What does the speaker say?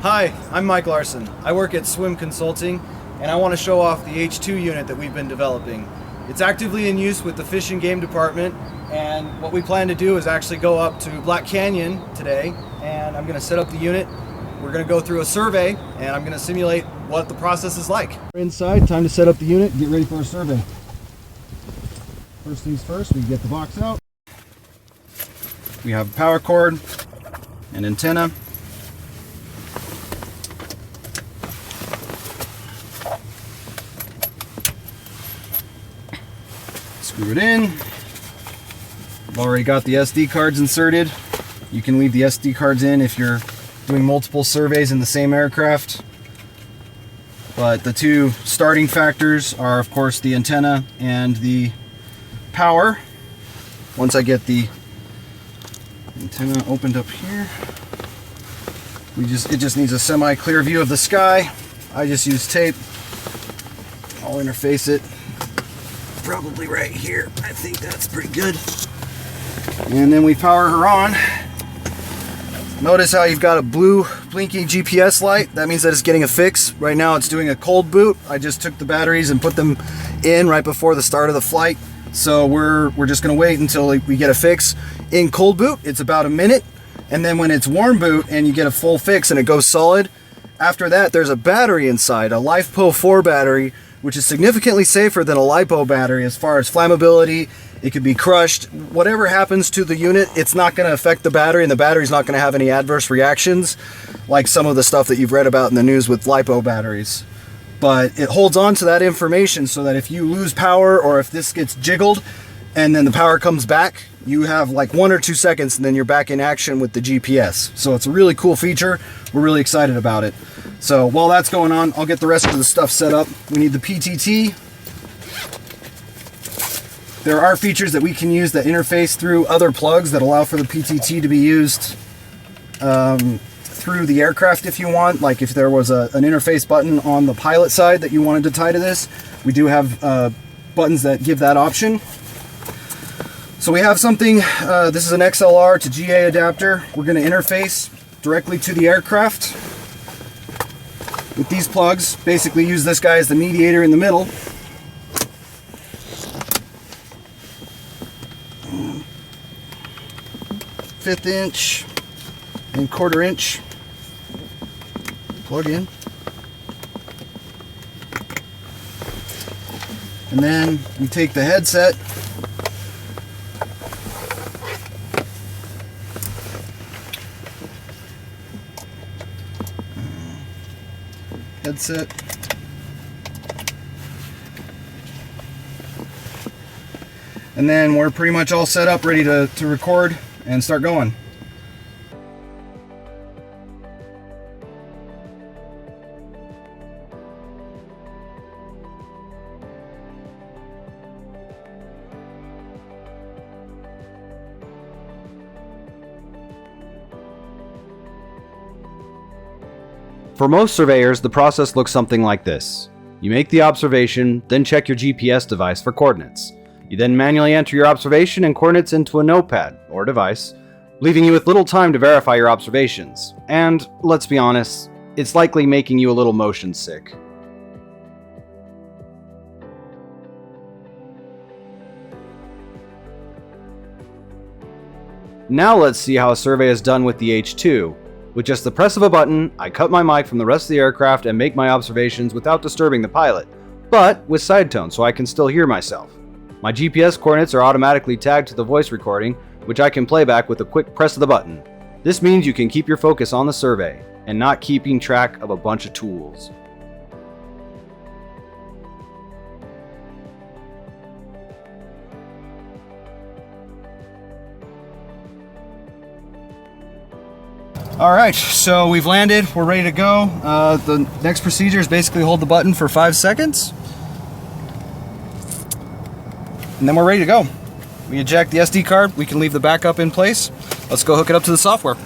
Hi, I'm Mike Larson. I work at SWYM Consulting, and I want to show off the H2 unit that we've been developing. It's actively in use with the Fish and Game Department, and what we plan to do is actually go up to Black Canyon today, and I'm going to set up the unit. We're going to go through a survey, and I'm going to simulate what the process is like. We're inside, time to set up the unit and get ready for a survey. First things first, we get the box out. We have a power cord, an antenna, screw it in. I've already got the SD cards inserted. You can leave the SD cards in if you're doing multiple surveys in the same aircraft. But the two starting factors are, of course, the antenna and the power. Once I get the antenna opened up here, it just needs a semi-clear view of the sky. I just use tape. I'll interface it probably right here. I think that's pretty good. And then we power her on. Notice how you've got a blue blinking GPS light. That means that it's getting a fix. Right now it's doing a cold boot. I just took the batteries and put them in right before the start of the flight. So we're just gonna wait until we get a fix. In cold boot, it's about a minute. And then when it's warm boot and you get a full fix and it goes solid, after that there's a battery inside, a LiFePO 4 battery, which is significantly safer than a LiPo battery as far as flammability. It could be crushed. Whatever happens to the unit, it's not going to affect the battery, and the battery's not going to have any adverse reactions like some of the stuff that you've read about in the news with LiPo batteries. But it holds on to that information so that if you lose power or if this gets jiggled and then the power comes back, you have like 1 or 2 seconds and then you're back in action with the GPS. So it's a really cool feature. We're really excited about it. So while that's going on, I'll get the rest of the stuff set up. We need the PTT. There are features that we can use that interface through other plugs that allow for the PTT to be used through the aircraft if you want. Like if there was an interface button on the pilot side that you wanted to tie to this, we do have buttons that give that option. So we have something, this is an XLR to GA adapter. We're going to interface directly to the aircraft with these plugs. Basically use this guy as the mediator in the middle. Fifth inch and 1/4 inch plug in. And then we take the headset, and then we're pretty much all set up, ready to record and start going. For most surveyors, the process looks something like this. You make the observation, then check your GPS device for coordinates. You then manually enter your observation and coordinates into a notepad or device, leaving you with little time to verify your observations. And, let's be honest, it's likely making you a little motion sick. Now let's see how a survey is done with the H2. With just the press of a button, I cut my mic from the rest of the aircraft and make my observations without disturbing the pilot, but with side tone so I can still hear myself. My GPS coordinates are automatically tagged to the voice recording, which I can play back with a quick press of the button. This means you can keep your focus on the survey and not keeping track of a bunch of tools. All right, so we've landed, we're ready to go. The next procedure is basically hold the button for 5 seconds. And then we're ready to go. We eject the SD card, we can leave the backup in place. Let's go hook it up to the software.